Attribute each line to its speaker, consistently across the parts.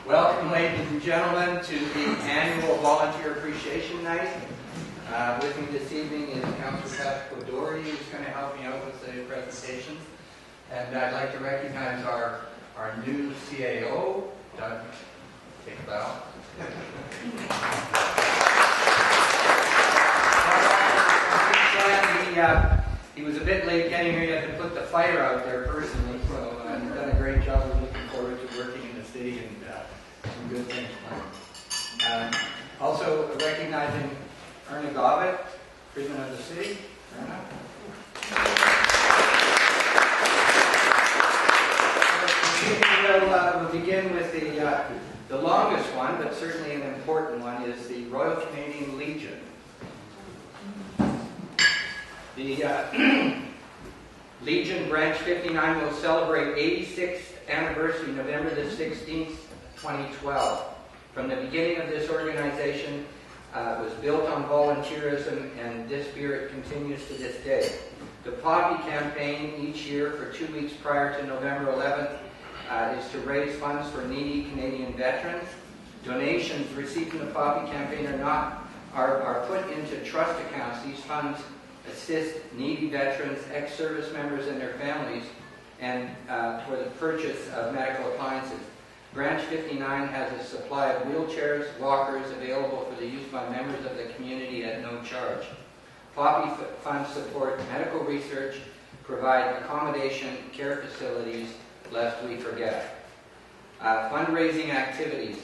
Speaker 1: Welcome, ladies and gentlemen, to the annual Volunteer Appreciation Night. With me this evening is Councillor Patrick O'Doherty, who's going to help me out with the presentations. And I'd like to recognize our new CAO, Doug. Take a bow. He was a bit late getting here. He had to put the fire out there personally, so he's done a great job. We're looking forward to working in the city and some good things planned. Also recognizing Erna Gobbet, Freedman of the City. Erna. We'll begin with the longest one, but certainly an important one, is the Royal Canadian Legion. The Legion Branch 59 will celebrate 86th anniversary November the 16th, 2012. From the beginning of this organization, it was built on volunteerism, and this spirit continues to this day. The Poppy campaign each year for 2 weeks prior to November 11th is to raise funds for needy Canadian veterans. Donations received from the Poppy campaign are put into trust accounts. These funds assist needy veterans, ex-service members and their families, and for the purchase of medical appliances. Branch 59 has a supply of wheelchairs, walkers available for the use by members of the community at no charge. Poppy funds support medical research, provide accommodation, care facilities, lest we forget. Fundraising activities.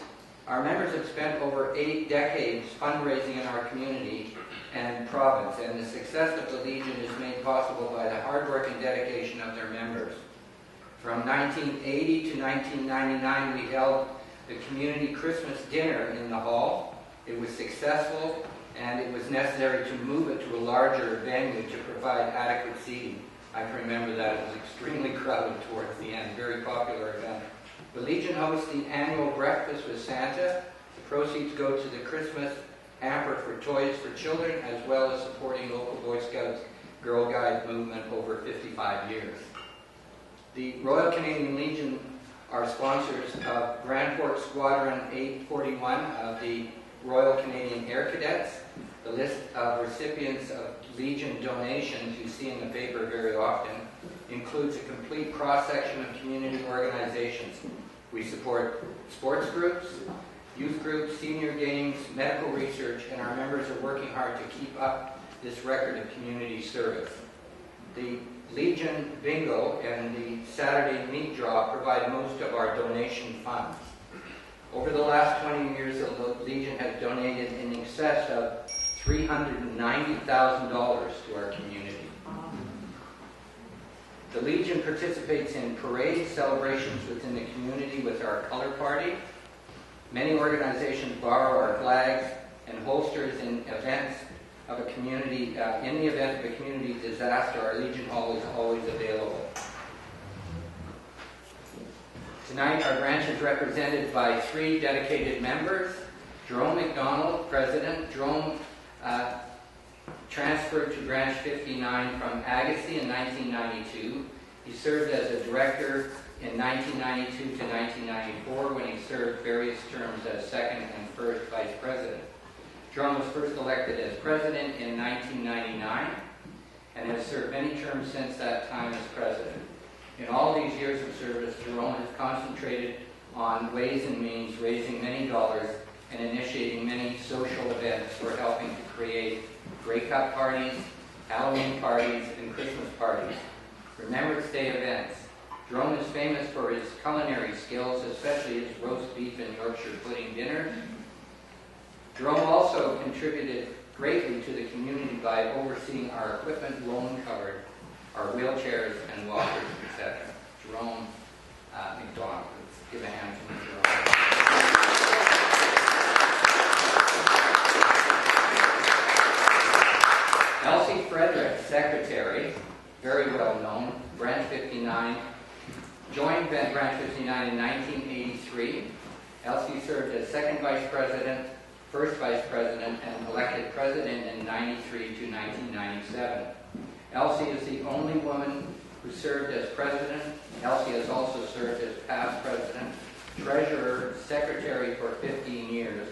Speaker 1: Our members have spent over 8 decades fundraising in our community and province, and the success of the Legion is made possible by the hard work and dedication of their members. From 1980 to 1999, we held the community Christmas dinner in the hall. It was successful, and it was necessary to move it to a larger venue to provide adequate seating. I can remember that. It was extremely crowded towards the end. Very popular event. The Legion hosts the annual Breakfast with Santa. The proceeds go to the Christmas hamper for toys for children, as well as supporting local Boy Scouts Girl Guide movement over 55 years. The Royal Canadian Legion are sponsors of Grand Port Squadron 841 of the Royal Canadian Air Cadets. The list of recipients of Legion donations you see in the paper very often includes a complete cross-section of community organizations. We support sports groups, youth groups, senior games, medical research, and our members are working hard to keep up this record of community service. The Legion Bingo and the Saturday Meat Draw provide most of our donation funds. Over the last 20 years, the Legion has donated in excess of $390,000 to our community. The Legion participates in parades, celebrations within the community with our color party. Many organizations borrow our flags and holsters in events of a community. In the event of a community disaster, our Legion Hall is always available. Tonight, our branch is represented by 3 dedicated members. Jerome McDonald, President. Jerome transferred to Branch 59 from Agassiz in 1992. He served as a director in 1992 to 1994 when he served various terms as second and first vice president. Jerome was first elected as president in 1999 and has served many terms since that time as president. In all these years of service, Jerome has concentrated on ways and means, raising many dollars, and initiating many social events for helping to create Grey Cup parties, Halloween parties, and Christmas parties. Remembrance Day events. Jerome is famous for his culinary skills, especially his roast beef and Yorkshire pudding dinner. Jerome also contributed greatly to the community by overseeing our equipment loan cupboard, our wheelchairs and walkers, etc. Jerome McDonald. Let's give a hand to Jerome. Elsie Frederick, secretary, very well known, Branch 59, joined Branch 59 in 1983. Elsie served as second vice president, first vice president, and elected president in 93 to 1997. Elsie is the only woman who served as president. Elsie has also served as past president treasurer, secretary for 15 years,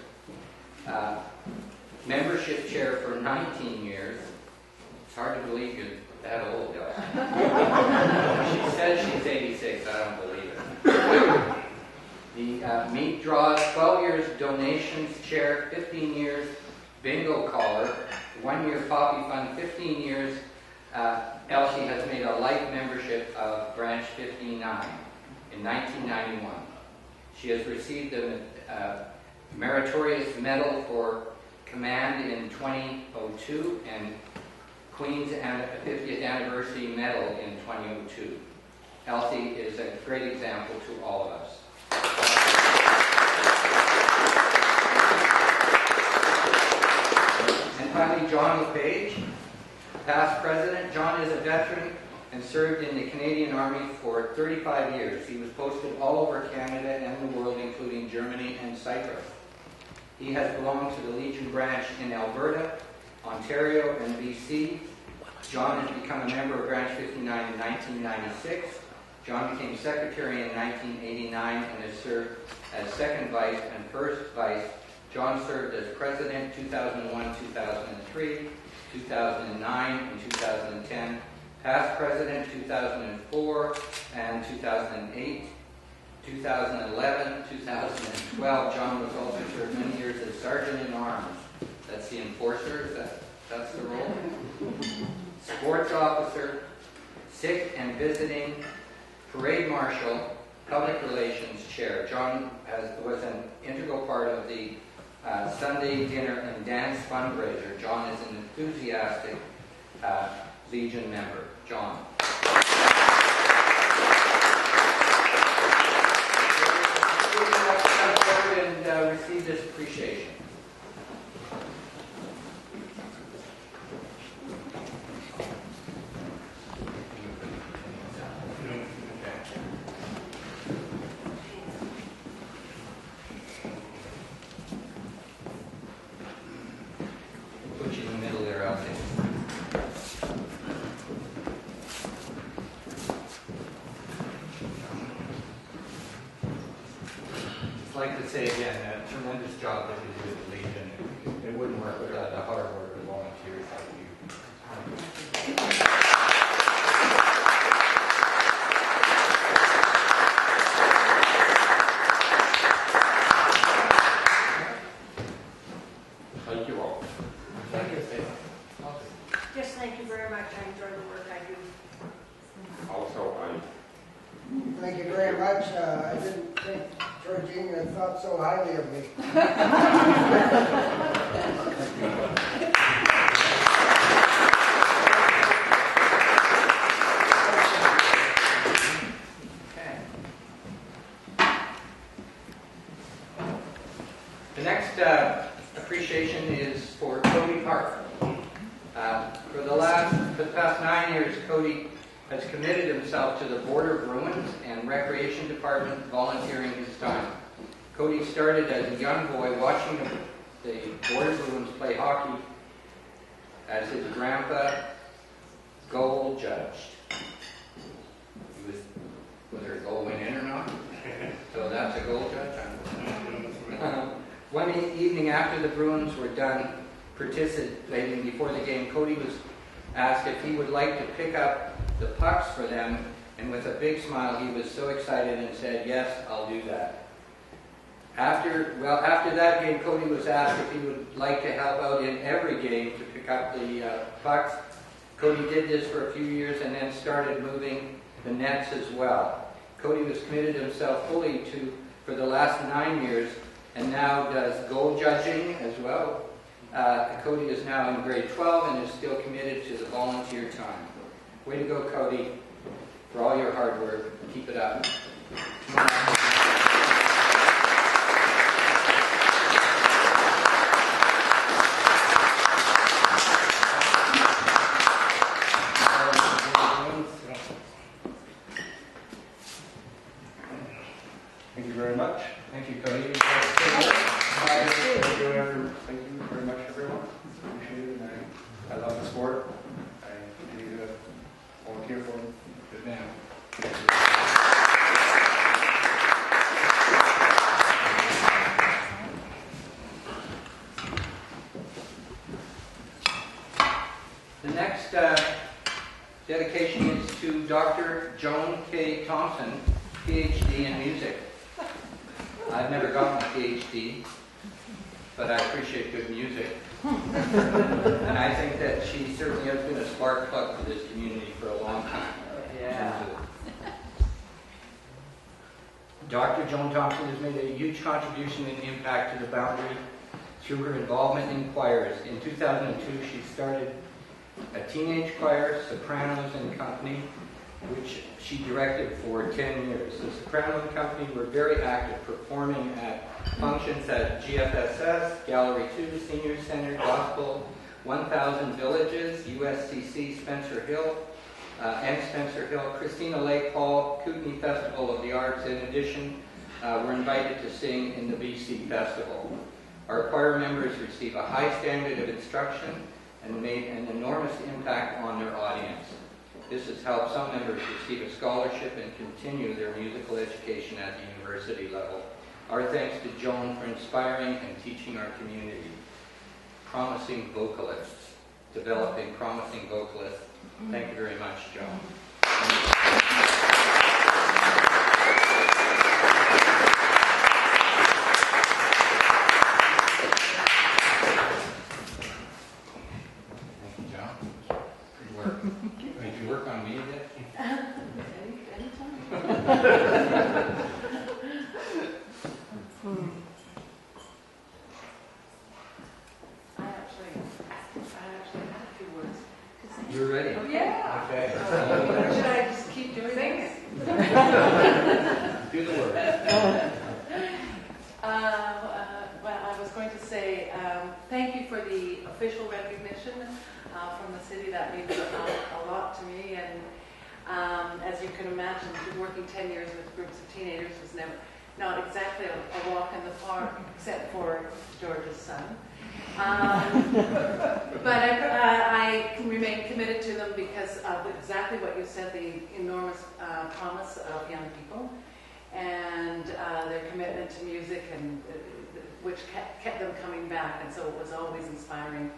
Speaker 1: membership chair for 19 years. It's hard to believe you're that old, She says she's 86. I don't believe it. The meat draws, 12 years, donations chair, 15 years, bingo caller, 1 year coffee fund, 15 years. Elsie has made a life membership of Branch 59 in 1991. She has received a meritorious medal for command in 2002 and Queen's 50th anniversary medal in 2002. Elsie is a great example to all of us. And finally, John LePage, past president. John is a veteran and served in the Canadian Army for 35 years. He was posted all over Canada and the world, including Germany and Cyprus. He has belonged to the Legion branch in Alberta, Ontario, and BC. John has become a member of Branch 59 in 1996. John became secretary in 1989 and has served as second vice and first vice. John served as president 2001, 2003, 2009, and 2010. Past president 2004 and 2008. 2011, 2012, John was also served many years as sergeant in arms. That's the enforcer, that's the role. Sports officer, sick and visiting, parade marshal, public relations chair. John was an integral part of the Sunday dinner and dance fundraiser. John is an enthusiastic Legion member. John. Come forward and receive this appreciation. Put you in the middle there, Elsie. I'd like to say again, a tremendous job that you do at the Legion. It wouldn't work without the hard work of volunteers like you. Thank you all. Thank you.
Speaker 2: Yes, thank you very much. I enjoy the work I do.
Speaker 3: Also,
Speaker 4: Thank you very much. I didn't think Georgina thought so highly of me.
Speaker 1: Okay. The next appreciation is for Cody Harp. For the past 9 years, Cody has committed himself to the Border Bruins and Recreation Department, volunteering his time. Cody started as a young boy watching the Border Bruins play hockey as his grandpa goal judged. Was there a goal went in or not? So that's a goal judge. One evening after the Bruins were done participating before the game, Cody was asked if he would like to pick up the pucks for them, and with a big smile he was so excited and said, "Yes, I'll do that." After that game, Cody was asked if he would like to help out in every game to pick up the pucks. Cody did this for a few years and then started moving the nets as well. Cody was committed himself fully for the last 9 years and now does goal judging as well. Cody is now in grade 12 and is still committed to the volunteer time. Way to go, Cody, for all your hard work. Keep it up.
Speaker 3: thank you very much.
Speaker 1: Thank you, Cody.
Speaker 3: Thank you very much, everyone. Appreciate it. I love the sport. I continue to volunteer for it.
Speaker 1: Good man. to Dr. Joan K. Thompson, PhD in music. I've never gotten a PhD, but I appreciate good music. And I think that she certainly has been a spark plug for this community for a long time.
Speaker 5: Yeah.
Speaker 1: Dr. Joan Thompson has made a huge contribution and impact to the Boundary through her involvement in choirs. In 2002, she started a teenage choir, Sopranos and Company, which she directed for 10 years. The Soprano and Company were very active, performing at functions at GFSS, Gallery 2, Senior Center, Gospel, 1000 Villages, USCC, Spencer Hill, Christina Lake Hall, Kootenai Festival of the Arts. In addition, were invited to sing in the BC Festival. Our choir members receive a high standard of instruction and made an enormous impact on their audience. This has helped some members receive a scholarship and continue their musical education at the university level. Our thanks to Joan for inspiring and teaching our community. Promising vocalists, developing promising vocalists. Thank you very much, Joan. You're ready?
Speaker 5: Oh, yeah.
Speaker 1: Okay.
Speaker 5: Should I just keep doing things?
Speaker 1: Do the work.
Speaker 5: Well, I was going to say thank you for the official recognition from the city. That means a lot to me. And as you can imagine, working 10 years with groups of teenagers was not exactly a walk in the park, except for George's son. But I can remain committed to them because of exactly what you said, the enormous promise of young people and their commitment to music, and which kept them coming back, and so it was always inspiring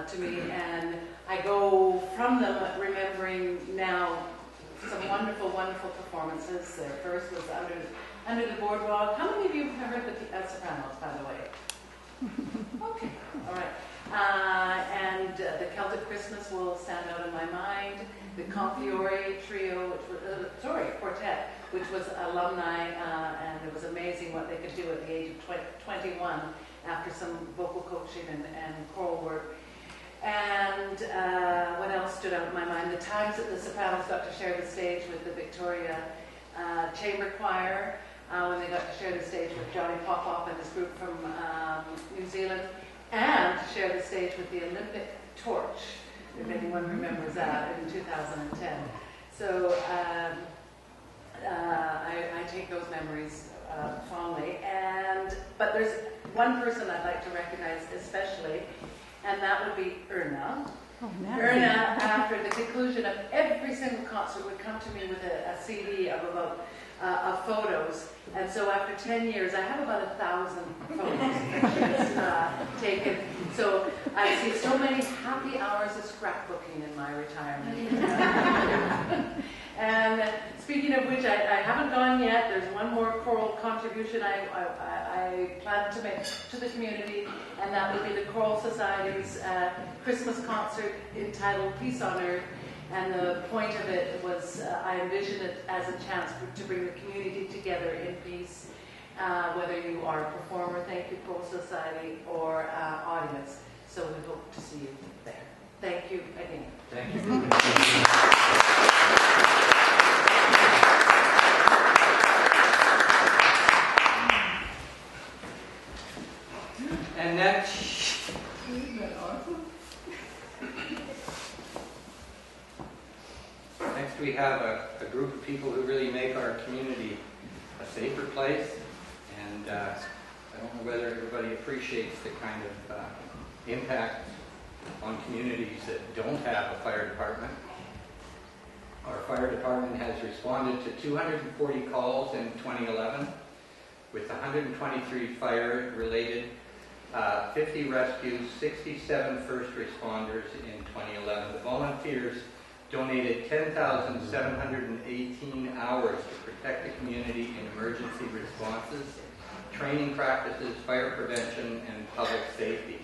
Speaker 5: to me. And I go from them remembering now some wonderful, wonderful performances. Their first was Under the Boardwalk. How many of you have heard the Sopranos, by the way? Okay, all right. And the Celtic Christmas will stand out in my mind. The Confiore Trio, Quartet, which was alumni, and it was amazing what they could do at the age of 21 after some vocal coaching and choral work. And what else stood out in my mind? The times that the Sopranos got to share the stage with the Victoria Chamber Choir, when they got to share the stage with Johnny Popoff and his group from New Zealand, and to share the stage with the Olympic Torch, if anyone remembers that, in 2010. So I take those memories fondly. But there's one person I'd like to recognize especially, and that would be Erna.
Speaker 2: Oh, nice.
Speaker 5: Erna, after the conclusion of every single concert, would come to me with a CD of about of photos, and so after 10 years, I have about 1,000 photos taken. So I see so many happy hours of scrapbooking in my retirement. And speaking of which, I haven't gone yet. There's one more choral contribution I plan to make to the community, and that would be the Choral Society's Christmas concert entitled Peace on Earth. And the point of it was, I envision it as a chance to bring the community together in peace, whether you are a performer, thank you, Choral Society, or audience. So we hope to see you there. Thank you again.
Speaker 1: Thank you. And next,
Speaker 5: Isn't that awesome?
Speaker 1: next we have a group of people who really make our community a safer place. And I don't know whether everybody appreciates the kind of impact on communities that don't have a fire department. Our fire department has responded to 240 calls in 2011, with 123 fire-related, 50 rescues, 67 first responders in 2011. The volunteers donated 10,718 hours to protect the community in emergency responses, training practices, fire prevention, and public safety.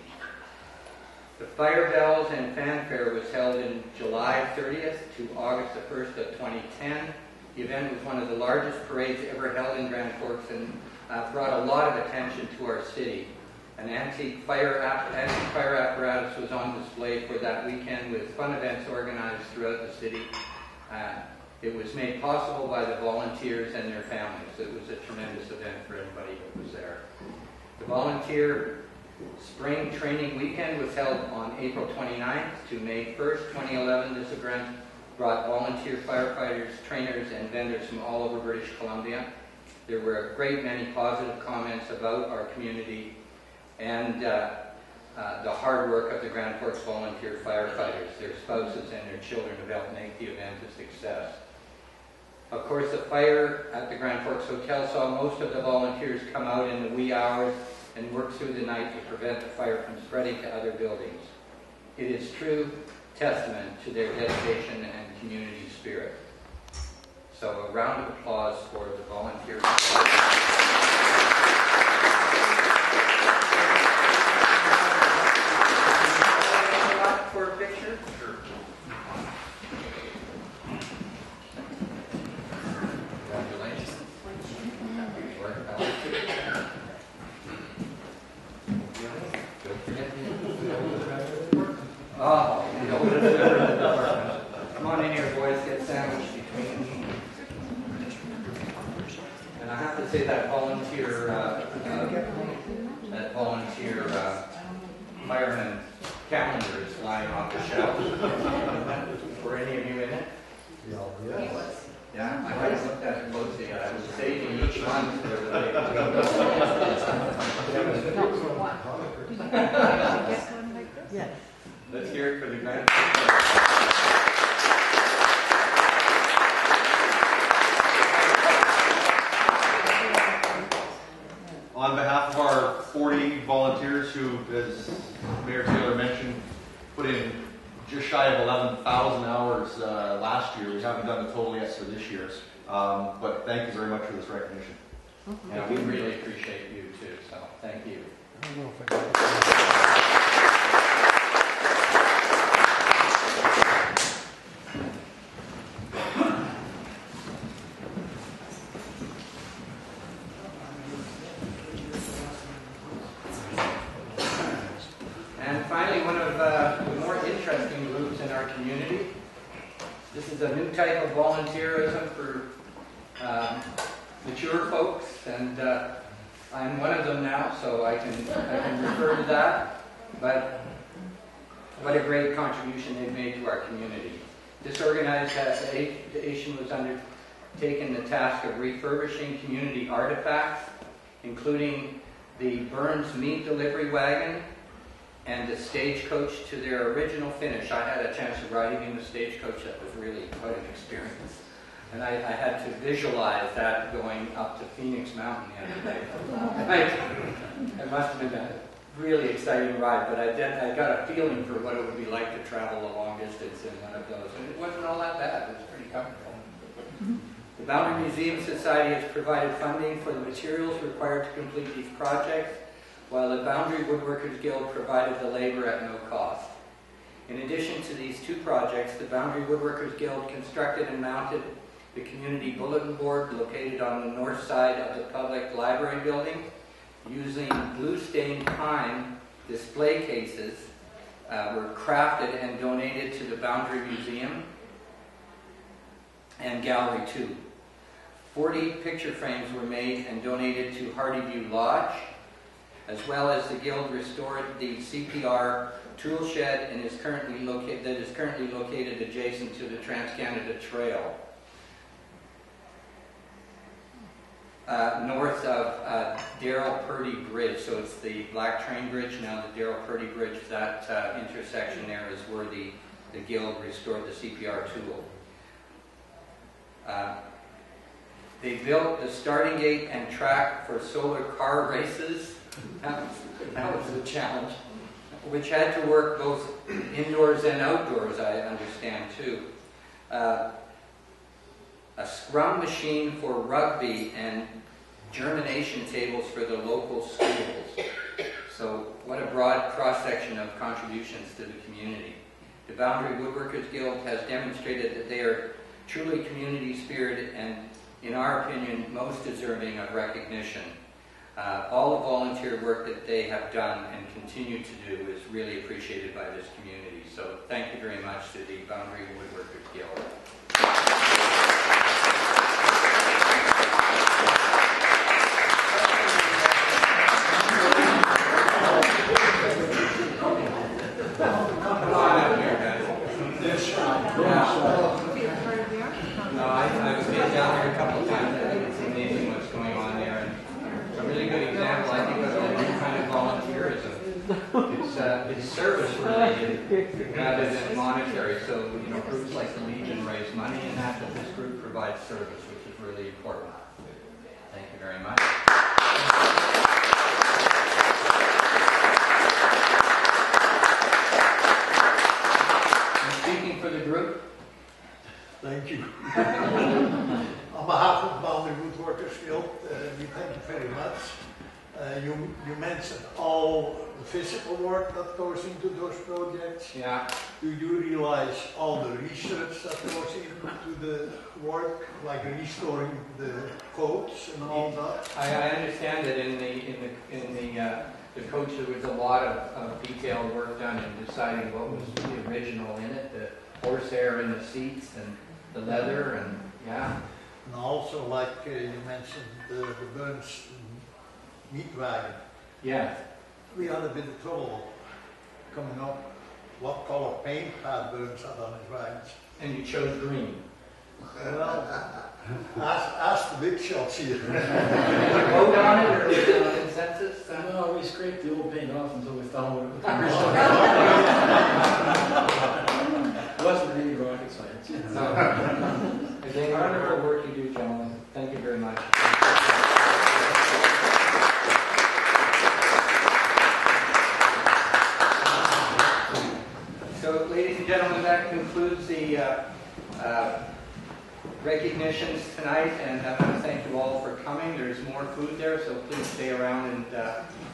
Speaker 1: The Fire Bells and Fanfare was held in July 30th to August the 1st of 2010. The event was one of the largest parades ever held in Grand Forks and brought a lot of attention to our city. An antique fire apparatus was on display for that weekend with fun events organized throughout the city. It was made possible by the volunteers and their families. It was a tremendous event for everybody who was there. The volunteer spring training weekend was held on April 29th to May 1st, 2011. This event brought volunteer firefighters, trainers, and vendors from all over British Columbia. There were a great many positive comments about our community and the hard work of the Grand Forks volunteer firefighters, their spouses, and their children have helped make the event a success. Of course, the fire at the Grand Forks Hotel saw most of the volunteers come out in the wee hours and work through the night to prevent the fire from spreading to other buildings. It is true testament to their dedication and community spirit. So a round of applause for the volunteers. For a picture? Sure. Congratulations. Oh, come on in here, boys. Get sandwiched between them. And I have to say that volunteer fireman calendar is lying off the shelf. Were any of you in it? Yeah, I haven't looked at it closely. I was saving each month for the day.
Speaker 2: Yes.
Speaker 1: Let's hear it for the Grand.
Speaker 6: On behalf of our 40 volunteers who, as Mayor Taylor mentioned, put in just shy of 11,000 hours last year. We haven't done the total yet for this year. But thank you very much for this recognition.
Speaker 1: Yeah, we really appreciate you too, so thank you. And finally, one of the more interesting groups in our community. This is a new type of volunteerism for mature folks, and I'm one of them now, so I can refer to that. But what a great contribution they've made to our community. This organization was undertaking the task of refurbishing community artifacts, including the Burns meat delivery wagon and the stagecoach to their original finish. I had a chance of riding in the stagecoach. That was really quite an experience. And I had to visualize that going up to Phoenix Mountain the other day. It must have been a really exciting ride, but I got a feeling for what it would be like to travel a long distance in one of those. And it wasn't all that bad. It was pretty comfortable. The Boundary Museum Society has provided funding for the materials required to complete these projects, while the Boundary Woodworkers Guild provided the labor at no cost. In addition to these two projects, the Boundary Woodworkers Guild constructed and mounted the community bulletin board located on the north side of the public library building. Using glue-stained pine, display cases were crafted and donated to the Boundary Museum and Gallery 2. 40 picture frames were made and donated to Hardyview Lodge, as well as the Guild restored the CPR tool shed and is currently located adjacent to the Trans-Canada Trail, north of Darrell Purdy Bridge. So it's the Black Train Bridge, now the Darrell Purdy Bridge. That intersection there is where the Guild restored the CPR tool. They built the starting gate and track for solar car races. That was a challenge, which had to work both indoors and outdoors, I understand too. a scrum machine for rugby, and germination tables for the local schools. So what a broad cross-section of contributions to the community. The Boundary Woodworkers Guild has demonstrated that they are truly community-spirited and, in our opinion, most deserving of recognition. All the volunteer work that they have done and continue to do is really appreciated by this community. So thank you very much to the Boundary Woodworkers Guild. I've been down there a couple of times. I think it's amazing what's going on there. And a really good example, I think, of the new kind of volunteerism. It's service related rather than monetary. So, groups like the Legion raise money, and that's what this group provides service, which is really important. Thank you very much. And speaking for the group.
Speaker 7: Thank you. On behalf of Boundary Woodworkers Guild, we thank you very much. You mentioned all the physical work that goes into those projects.
Speaker 1: Yeah.
Speaker 7: Do you realize all the research that goes into the work, like restoring the codes and all that?
Speaker 1: I understand that in the coach there was a lot of detailed work done in deciding what was the original in it, the horsehair in the seats and the leather, and yeah.
Speaker 7: And also, like you mentioned, the Burns meat wagon.
Speaker 1: Yeah.
Speaker 7: We had a bit of trouble coming up what color paint had Burns had on his wagons.
Speaker 1: And you chose green.
Speaker 7: Well, ask the big shots here.
Speaker 1: Vote on it, or was it a consensus?
Speaker 8: No, we scraped the old paint off until we found what it was. It wasn't any rocket science.
Speaker 1: Again, wonderful work you do, gentlemen. Thank you very much. So, ladies and gentlemen, that concludes the recognitions tonight, and I want to thank you all for coming. There's more food there, so please stay around and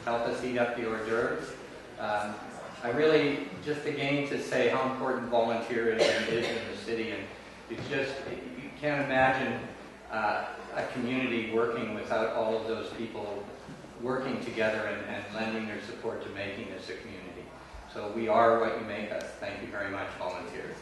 Speaker 1: help us eat up the hors d'oeuvres. I really, just again to say how important volunteerism is in the city, and it's just, you can't imagine a community working without all of those people working together and lending their support to making this a community. So we are what you make us. Thank you very much, volunteers.